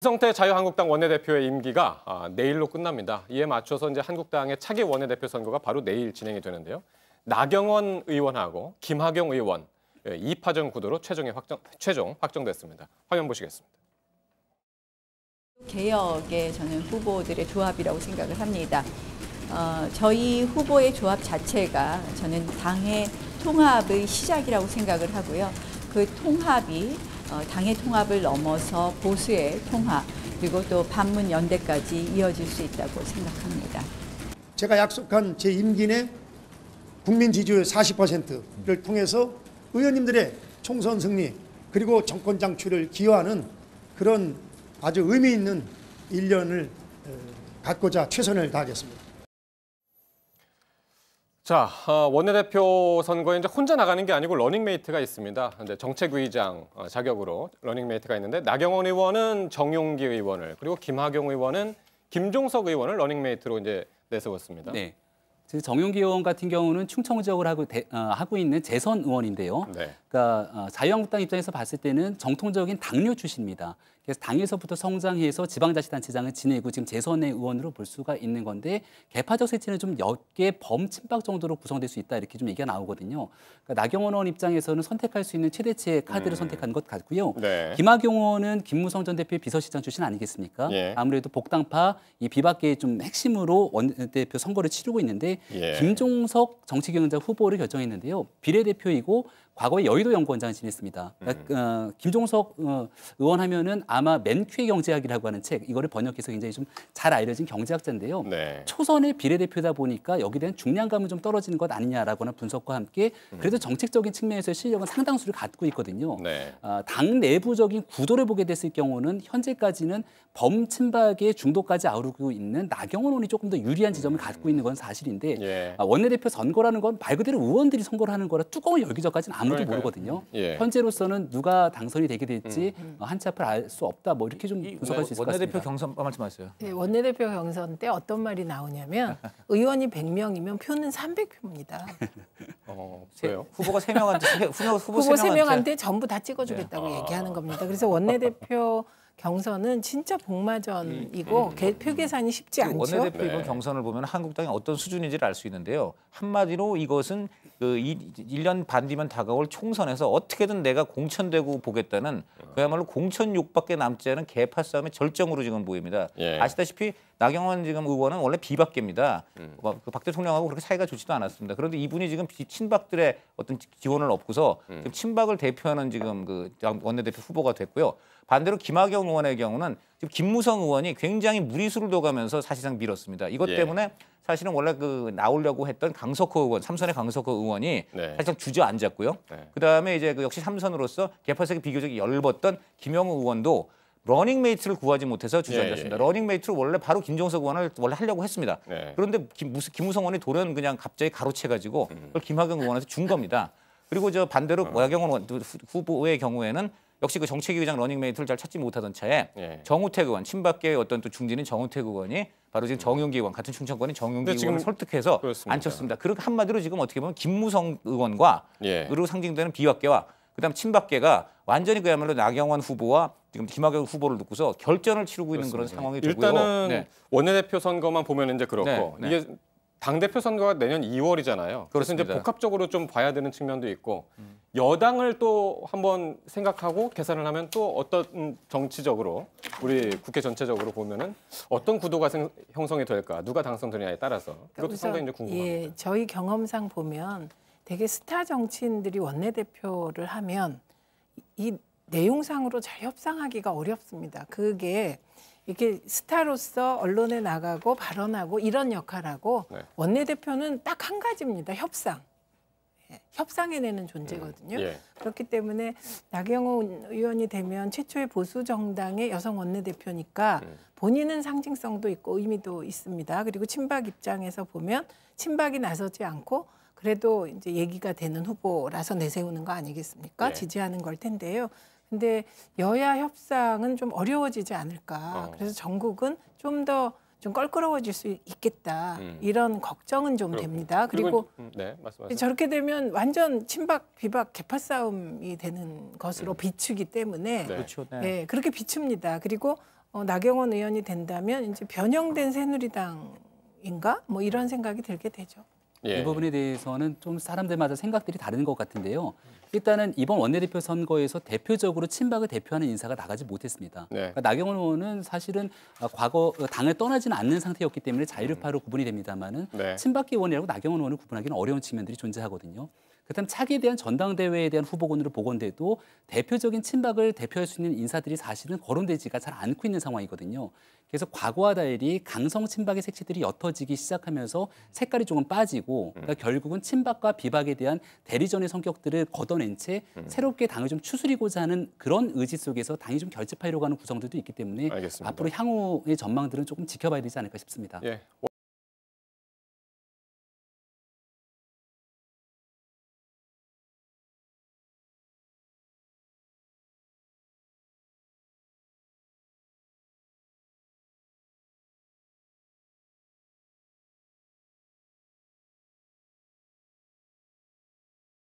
김성태 자유한국당 원내대표의 임기가 내일로 끝납니다. 이에 맞춰서 이제 한국당의 차기 원내대표 선거가 바로 내일 진행이 되는데요. 나경원 의원하고 김학용 의원 2파전 구도로 최종 확정됐습니다. 화면 보시겠습니다. 개혁의 저는 후보들의 조합이라고 생각을 합니다. 저희 후보의 조합 자체가 저는 당의 통합의 시작이라고 생각을 하고요. 그 통합이 당의 통합을 넘어서 보수의 통합 그리고 또 반문 연대까지 이어질 수 있다고 생각합니다. 제가 약속한 제 임기 내 국민 지지율 40%를 통해서 의원님들의 총선 승리 그리고 정권 장출을 기여하는 그런 아주 의미 있는 1년을 갖고자 최선을 다하겠습니다. 자, 원내대표 선거에 이제 혼자 나가는 게 아니고 러닝메이트가 있습니다. 근데 정책위의장 자격으로 러닝메이트가 있는데 나경원 의원은 정용기 의원을 그리고 김학용 의원은 김종석 의원을 러닝메이트로 이제 내세웠습니다. 네. 정용기 의원 같은 경우는 충청 지역을 하고 있는 재선 의원인데요. 네. 그러니까 자유한국당 입장에서 봤을 때는 정통적인 당뇨 출신입니다. 그래서 당에서부터 성장해서 지방자치단체장을 지내고 지금 재선의 의원으로 볼 수가 있는 건데 개파적 세치는 좀 역계 범친박 정도로 구성될 수 있다 이렇게 좀 얘기가 나오거든요. 그러니까 나경원 의원 입장에서는 선택할 수 있는 최대치의 카드를 선택한 것 같고요. 네. 김학용 의원은 김무성 전 대표의 비서실장 출신 아니겠습니까? 예. 아무래도 복당파 이 비박계의 좀 핵심으로 원내대표 선거를 치르고 있는데 예. 김종석 정치경영자 후보를 결정했는데요. 비례대표이고 과거에 여의도 연구원장을 지냈습니다. 김종석 의원 하면은 아마 맨큐의 경제학이라고 하는 책 이거를 번역해서 굉장히 좀 잘 알려진 경제학자인데요. 네. 초선의 비례대표다 보니까 여기에 대한 중량감은 좀 떨어지는 것 아니냐라고 하는 분석과 함께 그래도 정책적인 측면에서 실력은 상당수를 갖고 있거든요. 네. 당 내부적인 구도를 보게 됐을 경우는 현재까지는 범친박의 중도까지 아우르고 있는 나경원 의원이 조금 더 유리한 지점을 갖고 있는 건 사실인데 예. 원내대표 선거라는 건 말 그대로 의원들이 선거를 하는 거라 뚜껑을 열기 전까지는 아무도 그러니까요. 모르거든요. 예. 현재로서는 누가 당선이 되게 될지 한치 앞을 알 수 없다. 뭐 이렇게 좀 분석할 수 있을 것 같습니다. 원내대표 경선 말씀하세요. 네, 원내대표 경선 때 어떤 말이 나오냐면 의원이 100명이면 표는 300표입니다. 그래요? 후보가 3명한테 후보 3명한테 전부 다 찍어주겠다고 얘기하는 겁니다. 그래서 원내대표 경선은 진짜 복마전이고 표 계산이 쉽지 않죠. 원내대표 이번 네. 경선을 보면 한국당이 어떤 수준인지를 알 수 있는데요. 한마디로 이것은 그 1년 반 뒤면 다가올 총선에서 어떻게든 내가 공천되고 보겠다는 그야말로 공천 욕밖에 남지 않은 개파 싸움의 절정으로 지금 보입니다. 예. 아시다시피 나경원 지금 의원은 원래 비박계입니다. 그 박 대통령하고 그렇게 사이가 좋지도 않았습니다. 그런데 이분이 지금 친박들의 어떤 지원을 얻고서 지금 친박을 대표하는 지금 그 원내대표 후보가 됐고요. 반대로 김학용 의원의 경우는 지금 김무성 의원이 굉장히 무리수를 둬가면서 사실상 밀었습니다. 이것 예. 때문에 사실은 원래 그 나오려고 했던 강석호 의원, 삼선의 강석호 의원이 네. 사실상 주저앉았고요. 네. 그다음에 이제 그 역시 삼선으로서 개파색이 비교적 열었던 김영우 의원도 러닝메이트를 구하지 못해서 주저앉았습니다. 예, 예. 러닝메이트를 원래 바로 김종석 의원을 원래 하려고 했습니다. 네. 그런데 김무성 의원이 돌연 그냥 갑자기 가로채가지고 그걸 김학용 의원한테 준 겁니다. 그리고 저 반대로 나경원 후보의 경우에는 역시 그 정책위의장 러닝메이트를 잘 찾지 못하던 차에 예. 정우택 의원, 친박계의 어떤 또 중진인 정우택 의원이 바로 지금 정용기 의원, 같은 충청권인 정용기 지금 의원을 설득해서 그렇습니다. 앉혔습니다. 그렇게 한마디로 지금 어떻게 보면 김무성 의원과 예. 으로 상징되는 비박계와 그다음 친박계가 완전히 그야말로 나경원 후보와 지금 김학용 후보를 놓고서 결전을 치르고 있는 그런 상황이 되고요. 일단은 네. 원내대표 선거만 보면 이제 그렇고 네, 네. 이게 당대표 선거가 내년 2월이잖아요. 그래서 이제 그렇습니다. 복합적으로 좀 봐야 되는 측면도 있고 여당을 또 한번 생각하고 계산을 하면 또 어떤 정치적으로 우리 국회 전체적으로 보면은 어떤 구도가 형성이 될까, 누가 당선되느냐에 따라서 이것도 상당히 이제 궁금합니다. 예, 저희 경험상 보면 되게 스타 정치인들이 원내대표를 하면 이 내용상으로 잘 협상하기가 어렵습니다. 그게 이렇게 스타로서 언론에 나가고 발언하고 이런 역할하고 네. 원내대표는 딱 한 가지입니다. 협상. 예, 협상해내는 존재거든요. 예. 그렇기 때문에 나경원 의원이 되면 최초의 보수 정당의 여성 원내대표니까 본인은 상징성도 있고 의미도 있습니다. 그리고 친박 입장에서 보면 친박이 나서지 않고 그래도 이제 얘기가 되는 후보라서 내세우는 거 아니겠습니까? 예. 지지하는 걸 텐데요. 근데 여야 협상은 좀 어려워지지 않을까. 그래서 전국은 좀 더 좀 껄끄러워질 수 있겠다. 이런 걱정은 좀 됩니다. 그리고 네, 말씀하세요. 저렇게 되면 완전 친박, 비박, 개파 싸움이 되는 것으로 비추기 때문에 네. 그렇죠. 네. 예, 그렇게 비춥니다. 그리고 나경원 의원이 된다면 이제 변형된 새누리당인가 뭐 이런 생각이 들게 되죠. 예. 이 부분에 대해서는 좀 사람들마다 생각들이 다른 것 같은데요. 일단은 이번 원내대표 선거에서 대표적으로 친박을 대표하는 인사가 나가지 못했습니다. 네. 그러니까 나경원 의원은 사실은 과거 당을 떠나지는 않는 상태였기 때문에 자유파로 구분이 됩니다만은 네. 친박계 의원이라고 나경원 의원을 구분하기는 어려운 측면들이 존재하거든요. 그다음 차기에 대한 전당대회에 대한 후보군으로 보건돼도 대표적인 친박을 대표할 수 있는 인사들이 사실은 거론되지가 잘 않고 있는 상황이거든요. 그래서 과거와 달리 강성 친박의 색채들이 옅어지기 시작하면서 색깔이 조금 빠지고 그러니까 결국은 친박과 비박에 대한 대리전의 성격들을 걷어낸 채 새롭게 당을 좀 추스리고자 하는 그런 의지 속에서 당이 좀 결집하려고 하는 구성들도 있기 때문에 알겠습니다. 앞으로 향후의 전망들은 조금 지켜봐야 되지 않을까 싶습니다. 예.